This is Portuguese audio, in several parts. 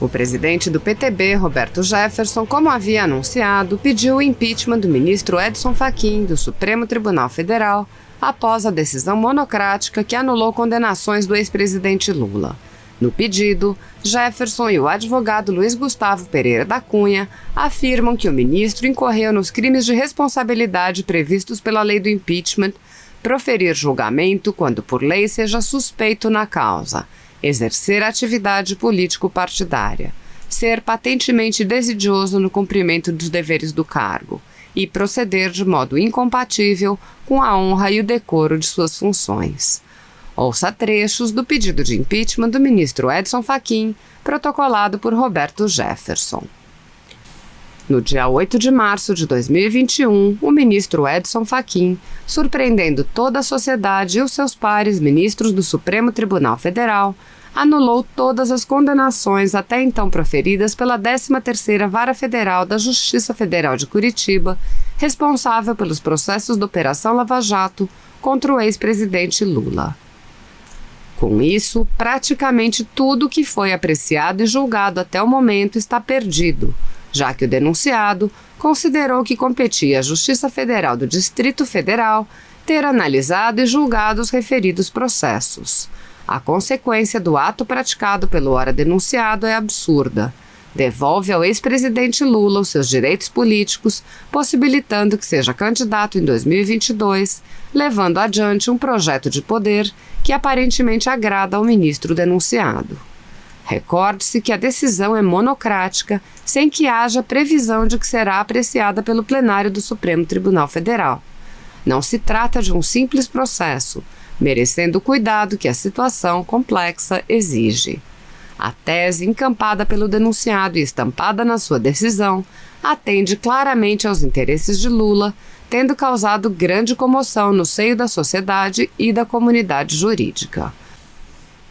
O presidente do PTB, Roberto Jefferson, como havia anunciado, pediu o impeachment do ministro Edson Fachin, do Supremo Tribunal Federal, após a decisão monocrática que anulou condenações do ex-presidente Lula. No pedido, Jefferson e o advogado Luiz Gustavo Pereira da Cunha afirmam que o ministro incorreu nos crimes de responsabilidade previstos pela lei do impeachment, proferir julgamento quando por lei seja suspeito na causa, exercer atividade político-partidária, ser patentemente desidioso no cumprimento dos deveres do cargo e proceder de modo incompatível com a honra e o decoro de suas funções. Ouça trechos do pedido de impeachment do ministro Edson Fachin, protocolado por Roberto Jefferson. No dia 8 de março de 2021, o ministro Edson Fachin, surpreendendo toda a sociedade e os seus pares ministros do Supremo Tribunal Federal, anulou todas as condenações até então proferidas pela 13ª Vara Federal da Justiça Federal de Curitiba, responsável pelos processos da Operação Lava Jato contra o ex-presidente Lula. Com isso, praticamente tudo que foi apreciado e julgado até o momento está perdido, já que o denunciado considerou que competia à Justiça Federal do Distrito Federal ter analisado e julgado os referidos processos. A consequência do ato praticado pelo ora denunciado é absurda. Devolve ao ex-presidente Lula os seus direitos políticos, possibilitando que seja candidato em 2022, levando adiante um projeto de poder que aparentemente agrada ao ministro denunciado. Recorde-se que a decisão é monocrática, sem que haja previsão de que será apreciada pelo plenário do Supremo Tribunal Federal. Não se trata de um simples processo, merecendo o cuidado que a situação complexa exige. A tese encampada pelo denunciado e estampada na sua decisão atende claramente aos interesses de Lula, tendo causado grande comoção no seio da sociedade e da comunidade jurídica.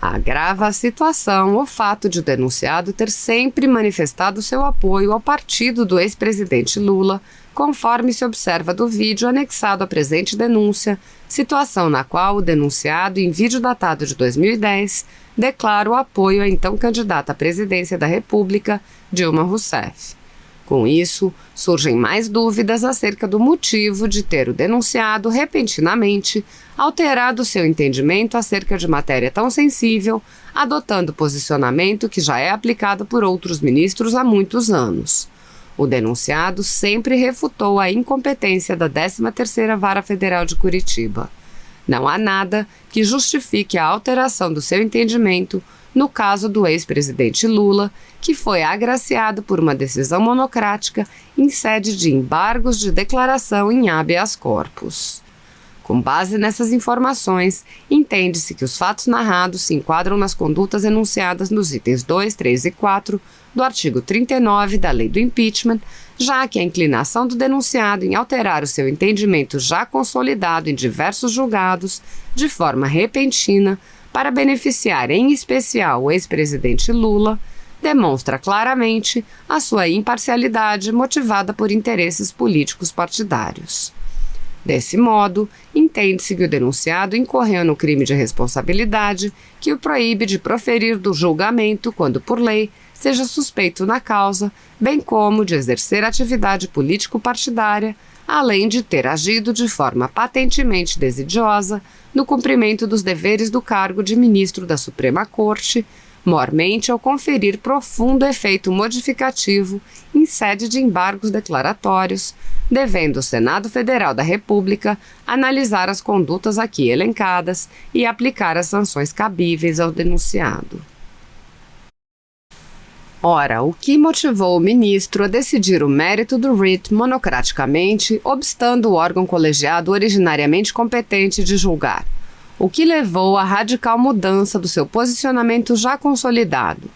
Agrava a situação o fato de o denunciado ter sempre manifestado seu apoio ao partido do ex-presidente Lula, conforme se observa do vídeo anexado à presente denúncia, situação na qual o denunciado, em vídeo datado de 2010, declara o apoio à então candidata à presidência da República, Dilma Rousseff. Com isso, surgem mais dúvidas acerca do motivo de ter o denunciado repentinamente alterado seu entendimento acerca de matéria tão sensível, adotando posicionamento que já é aplicado por outros ministros há muitos anos. O denunciado sempre refutou a incompetência da 13ª Vara Federal de Curitiba. Não há nada que justifique a alteração do seu entendimento no caso do ex-presidente Lula, que foi agraciado por uma decisão monocrática em sede de embargos de declaração em habeas corpus. Com base nessas informações, entende-se que os fatos narrados se enquadram nas condutas enunciadas nos itens 2, 3 e 4 do artigo 39 da Lei do Impeachment, já que a inclinação do denunciado em alterar o seu entendimento já consolidado em diversos julgados, de forma repentina, para beneficiar em especial o ex-presidente Lula, demonstra claramente a sua imparcialidade motivada por interesses políticos partidários. Desse modo, entende-se que o denunciado incorreu no crime de responsabilidade que o proíbe de proferir do julgamento quando, por lei, seja suspeito na causa, bem como de exercer atividade político-partidária, além de ter agido de forma patentemente desidiosa no cumprimento dos deveres do cargo de ministro da Suprema Corte, mormente ao conferir profundo efeito modificativo em sede de embargos declaratórios, devendo o Senado Federal da República analisar as condutas aqui elencadas e aplicar as sanções cabíveis ao denunciado. Ora, o que motivou o ministro a decidir o mérito do writ monocraticamente, obstando o órgão colegiado originariamente competente de julgar? O que levou à radical mudança do seu posicionamento já consolidado?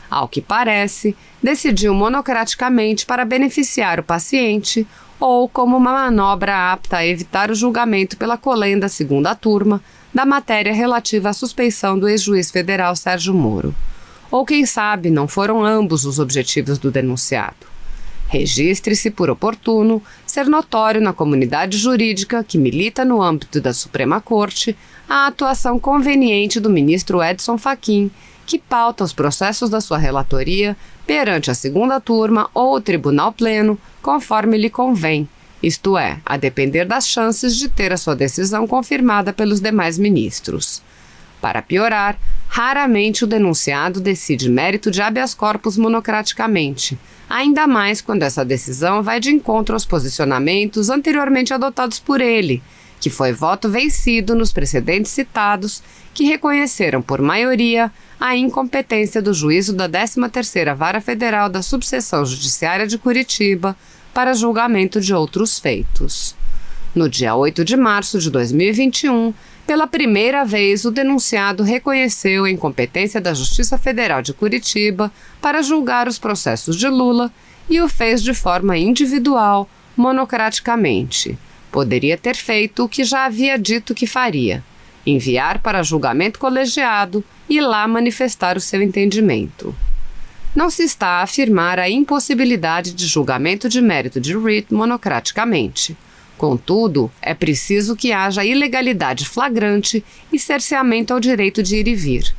Ao que parece, decidiu monocraticamente para beneficiar o paciente ou como uma manobra apta a evitar o julgamento pela colenda segunda turma da matéria relativa à suspeição do ex-juiz federal Sérgio Moro. Ou quem sabe não foram ambos os objetivos do denunciado. Registre-se por oportuno ser notório na comunidade jurídica que milita no âmbito da Suprema Corte a atuação conveniente do ministro Edson Fachin, que pauta os processos da sua relatoria perante a segunda turma ou o Tribunal Pleno, conforme lhe convém, isto é, a depender das chances de ter a sua decisão confirmada pelos demais ministros. Para piorar, raramente o denunciado decide mérito de habeas corpus monocraticamente, ainda mais quando essa decisão vai de encontro aos posicionamentos anteriormente adotados por ele, que foi voto vencido nos precedentes citados, que reconheceram por maioria a incompetência do juízo da 13ª Vara Federal da Subseção Judiciária de Curitiba para julgamento de outros feitos. No dia 8 de março de 2021, pela primeira vez, o denunciado reconheceu a incompetência da Justiça Federal de Curitiba para julgar os processos de Lula e o fez de forma individual, monocraticamente. Poderia ter feito o que já havia dito que faria: enviar para julgamento colegiado e lá manifestar o seu entendimento. Não se está a afirmar a impossibilidade de julgamento de mérito de writ monocraticamente. Contudo, é preciso que haja ilegalidade flagrante e cerceamento ao direito de ir e vir.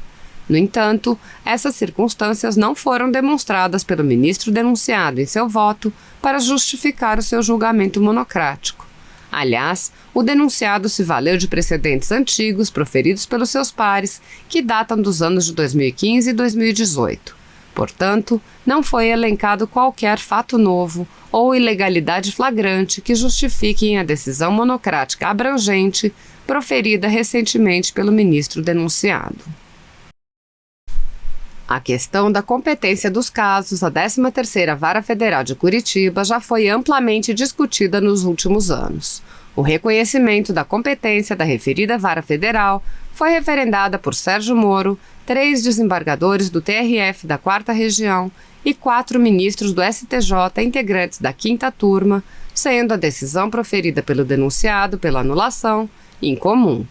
No entanto, essas circunstâncias não foram demonstradas pelo ministro denunciado em seu voto para justificar o seu julgamento monocrático. Aliás, o denunciado se valeu de precedentes antigos proferidos pelos seus pares, que datam dos anos de 2015 e 2018. Portanto, não foi elencado qualquer fato novo ou ilegalidade flagrante que justifiquem a decisão monocrática abrangente proferida recentemente pelo ministro denunciado. A questão da competência dos casos da 13ª Vara Federal de Curitiba já foi amplamente discutida nos últimos anos. O reconhecimento da competência da referida Vara Federal foi referendada por Sérgio Moro, 3 desembargadores do TRF da 4ª Região e 4 ministros do STJ integrantes da 5ª Turma, sendo a decisão proferida pelo denunciado pela anulação incomum.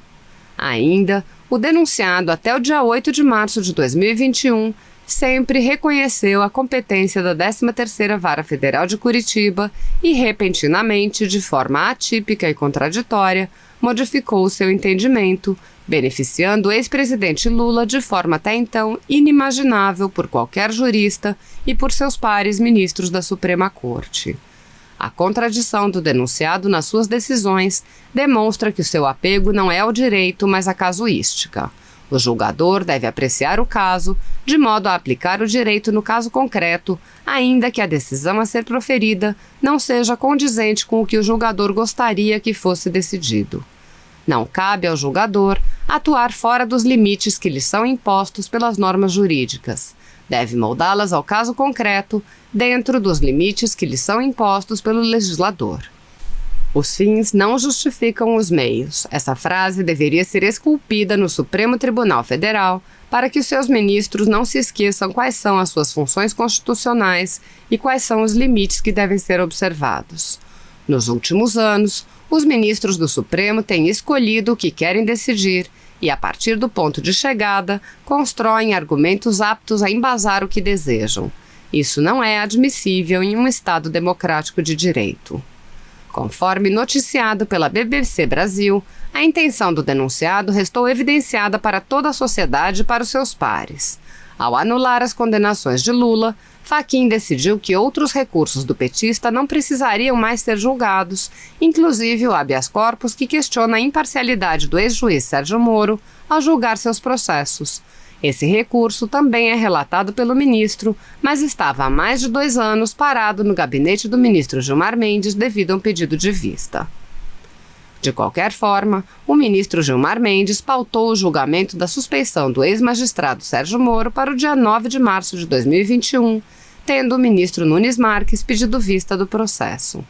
Ainda, o denunciado até o dia 8 de março de 2021 sempre reconheceu a competência da 13ª Vara Federal de Curitiba e, repentinamente, de forma atípica e contraditória, modificou o seu entendimento, beneficiando o ex-presidente Lula de forma até então inimaginável por qualquer jurista e por seus pares ministros da Suprema Corte. A contradição do denunciado nas suas decisões demonstra que o seu apego não é ao direito, mas à casuística. O julgador deve apreciar o caso, de modo a aplicar o direito no caso concreto, ainda que a decisão a ser proferida não seja condizente com o que o julgador gostaria que fosse decidido. Não cabe ao julgador atuar fora dos limites que lhe são impostos pelas normas jurídicas. Deve moldá-las ao caso concreto, dentro dos limites que lhe são impostos pelo legislador. Os fins não justificam os meios. Essa frase deveria ser esculpida no Supremo Tribunal Federal para que os seus ministros não se esqueçam quais são as suas funções constitucionais e quais são os limites que devem ser observados. Nos últimos anos, os ministros do Supremo têm escolhido o que querem decidir e, a partir do ponto de chegada, constroem argumentos aptos a embasar o que desejam. Isso não é admissível em um Estado democrático de direito. Conforme noticiado pela BBC Brasil, a intenção do denunciado restou evidenciada para toda a sociedade e para os seus pares. Ao anular as condenações de Lula, Fachin decidiu que outros recursos do petista não precisariam mais ser julgados, inclusive o habeas corpus que questiona a imparcialidade do ex-juiz Sérgio Moro ao julgar seus processos. Esse recurso também é relatado pelo ministro, mas estava há mais de 2 anos parado no gabinete do ministro Gilmar Mendes devido a um pedido de vista. De qualquer forma, o ministro Gilmar Mendes pautou o julgamento da suspeição do ex-magistrado Sérgio Moro para o dia 9 de março de 2021, tendo o ministro Nunes Marques pedido vista do processo.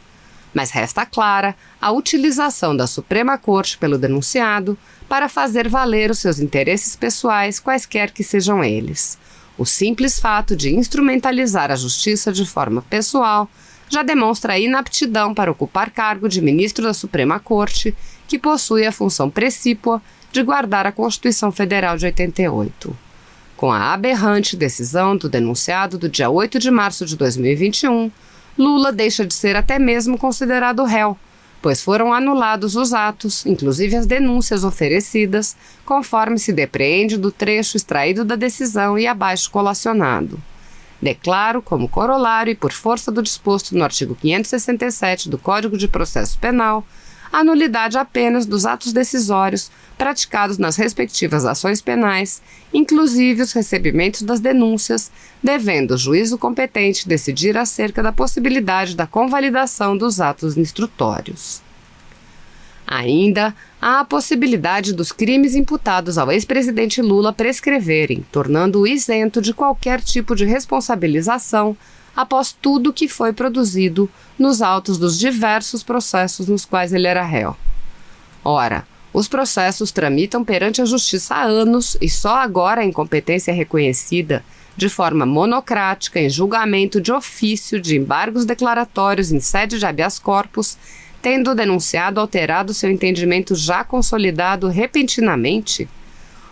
Mas resta clara a utilização da Suprema Corte pelo denunciado para fazer valer os seus interesses pessoais, quaisquer que sejam eles. O simples fato de instrumentalizar a justiça de forma pessoal já demonstra a inaptidão para ocupar cargo de ministro da Suprema Corte, que possui a função precípua de guardar a Constituição Federal de 88. Com a aberrante decisão do denunciado do dia 8 de março de 2021, Lula deixa de ser até mesmo considerado réu, pois foram anulados os atos, inclusive as denúncias oferecidas, conforme se depreende do trecho extraído da decisão e abaixo colacionado. Declaro, como corolário e por força do disposto no artigo 567 do Código de Processo Penal, a nulidade apenas dos atos decisórios praticados nas respectivas ações penais, inclusive os recebimentos das denúncias, devendo o juízo competente decidir acerca da possibilidade da convalidação dos atos instrutórios. Ainda há a possibilidade dos crimes imputados ao ex-presidente Lula prescreverem, tornando-o isento de qualquer tipo de responsabilização após tudo que foi produzido nos autos dos diversos processos nos quais ele era réu. Ora, os processos tramitam perante a Justiça há anos e só agora a incompetência é reconhecida de forma monocrática em julgamento de ofício de embargos declaratórios em sede de habeas corpus, tendo o denunciado alterado seu entendimento já consolidado repentinamente.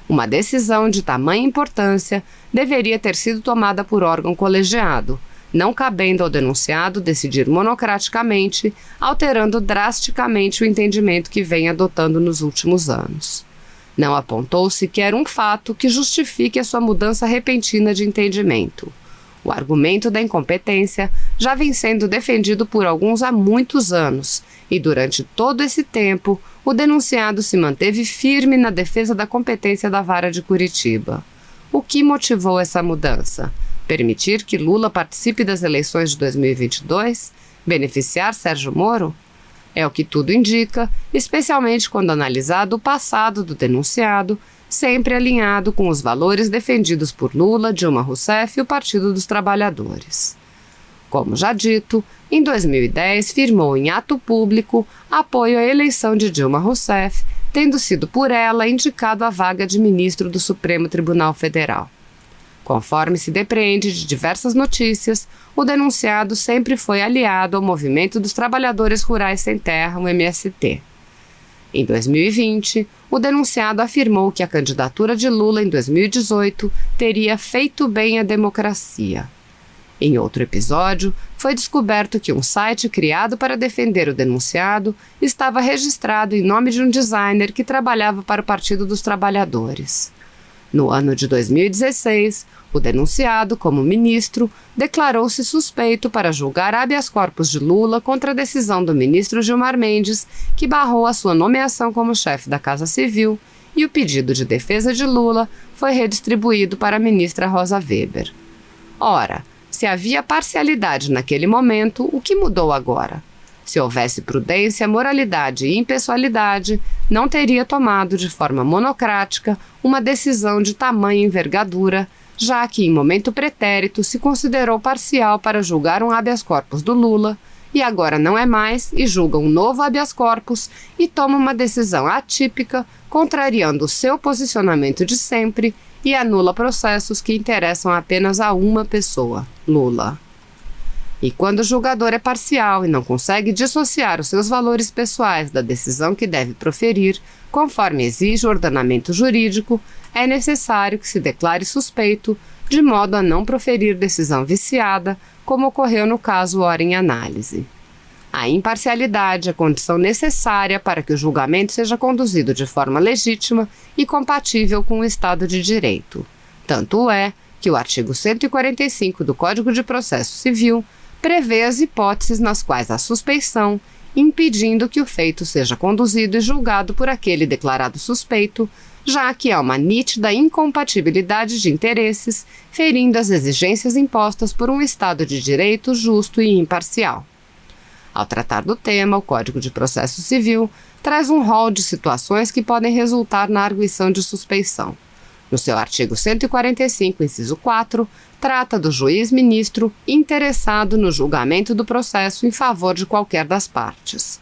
Uma decisão de tamanha importância deveria ter sido tomada por órgão colegiado, não cabendo ao denunciado decidir monocraticamente, alterando drasticamente o entendimento que vem adotando nos últimos anos. Não apontou sequer um fato que justifique a sua mudança repentina de entendimento. O argumento da incompetência já vem sendo defendido por alguns há muitos anos, e durante todo esse tempo, o denunciado se manteve firme na defesa da competência da Vara de Curitiba. O que motivou essa mudança? Permitir que Lula participe das eleições de 2022? Beneficiar Sérgio Moro? É o que tudo indica, especialmente quando analisado o passado do denunciado, sempre alinhado com os valores defendidos por Lula, Dilma Rousseff e o Partido dos Trabalhadores. Como já dito, em 2010 firmou em ato público apoio à eleição de Dilma Rousseff, tendo sido por ela indicado à vaga de ministro do Supremo Tribunal Federal. Conforme se depreende de diversas notícias, o denunciado sempre foi aliado ao Movimento dos Trabalhadores Rurais Sem Terra, o MST. Em 2020, o denunciado afirmou que a candidatura de Lula em 2018 teria feito bem à democracia. Em outro episódio, foi descoberto que um site criado para defender o denunciado estava registrado em nome de um designer que trabalhava para o Partido dos Trabalhadores. No ano de 2016, o denunciado, como ministro, declarou-se suspeito para julgar habeas corpus de Lula contra a decisão do ministro Gilmar Mendes, que barrou a sua nomeação como chefe da Casa Civil, e o pedido de defesa de Lula foi redistribuído para a ministra Rosa Weber. Ora, se havia parcialidade naquele momento, o que mudou agora? Se houvesse prudência, moralidade e impessoalidade, não teria tomado de forma monocrática uma decisão de tamanha envergadura, já que em momento pretérito se considerou parcial para julgar um habeas corpus do Lula, e agora não é mais e julga um novo habeas corpus e toma uma decisão atípica, contrariando o seu posicionamento de sempre e anula processos que interessam apenas a uma pessoa, Lula. E quando o julgador é parcial e não consegue dissociar os seus valores pessoais da decisão que deve proferir, conforme exige o ordenamento jurídico, é necessário que se declare suspeito, de modo a não proferir decisão viciada, como ocorreu no caso ora em análise. A imparcialidade é condição necessária para que o julgamento seja conduzido de forma legítima e compatível com o Estado de Direito. Tanto é que o artigo 145 do Código de Processo Civil prevê as hipóteses nas quais há suspeição, impedindo que o feito seja conduzido e julgado por aquele declarado suspeito, já que há uma nítida incompatibilidade de interesses, ferindo as exigências impostas por um Estado de Direito justo e imparcial. Ao tratar do tema, o Código de Processo Civil traz um rol de situações que podem resultar na arguição de suspeição. No seu artigo 145, inciso 4, trata do juiz-ministro interessado no julgamento do processo em favor de qualquer das partes.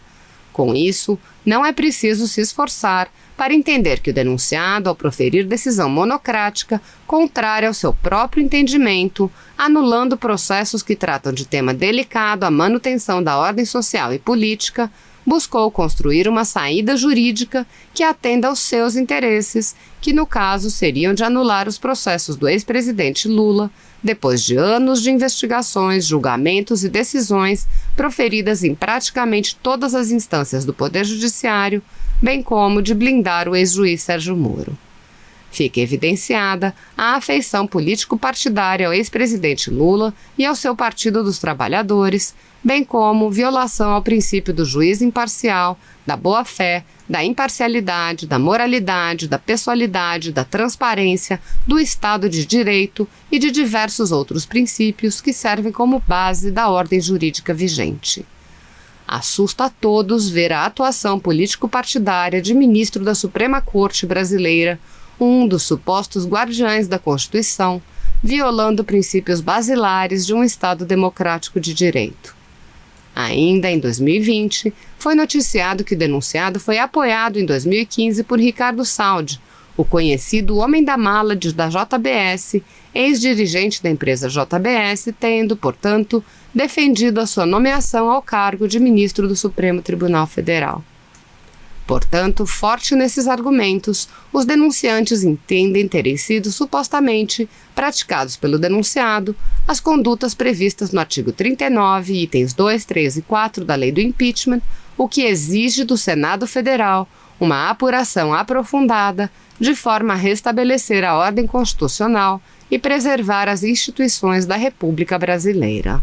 Com isso, não é preciso se esforçar para entender que o denunciado, ao proferir decisão monocrática, contrária ao seu próprio entendimento, anulando processos que tratam de tema delicado à manutenção da ordem social e política, buscou construir uma saída jurídica que atenda aos seus interesses, que no caso seriam de anular os processos do ex-presidente Lula, depois de anos de investigações, julgamentos e decisões proferidas em praticamente todas as instâncias do Poder Judiciário, bem como de blindar o ex-juiz Sérgio Moro. Fica evidenciada a afeição político-partidária ao ex-presidente Lula e ao seu Partido dos Trabalhadores, bem como violação ao princípio do juiz imparcial, da boa-fé, da imparcialidade, da moralidade, da pessoalidade, da transparência, do Estado de Direito e de diversos outros princípios que servem como base da ordem jurídica vigente. Assusta a todos ver a atuação político-partidária de ministro da Suprema Corte brasileira, um dos supostos guardiães da Constituição, violando princípios basilares de um Estado democrático de direito. Ainda em 2020, foi noticiado que o denunciado foi apoiado em 2015 por Ricardo Saldi, o conhecido homem da mala da JBS, ex-dirigente da empresa JBS, tendo, portanto, defendido a sua nomeação ao cargo de ministro do Supremo Tribunal Federal. Portanto, forte nesses argumentos, os denunciantes entendem terem sido supostamente praticados pelo denunciado as condutas previstas no artigo 39, itens 2, 3 e 4 da Lei do Impeachment, o que exige do Senado Federal uma apuração aprofundada de forma a restabelecer a ordem constitucional e preservar as instituições da República Brasileira.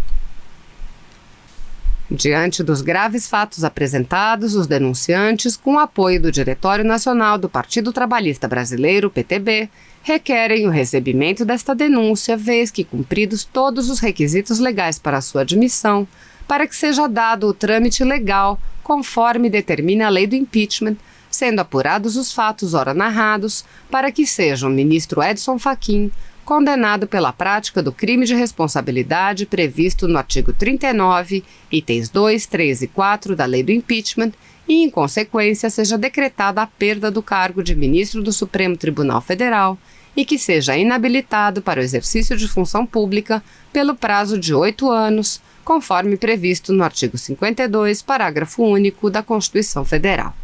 Diante dos graves fatos apresentados, os denunciantes, com o apoio do Diretório Nacional do Partido Trabalhista Brasileiro, PTB, requerem o recebimento desta denúncia, vez que cumpridos todos os requisitos legais para sua admissão, para que seja dado o trâmite legal, conforme determina a lei do impeachment, sendo apurados os fatos ora narrados, para que seja o ministro Edson Fachin condenado pela prática do crime de responsabilidade previsto no artigo 39, itens 2, 3 e 4 da Lei do Impeachment e, em consequência, seja decretada a perda do cargo de ministro do Supremo Tribunal Federal e que seja inabilitado para o exercício de função pública pelo prazo de 8 anos, conforme previsto no artigo 52, parágrafo único da Constituição Federal.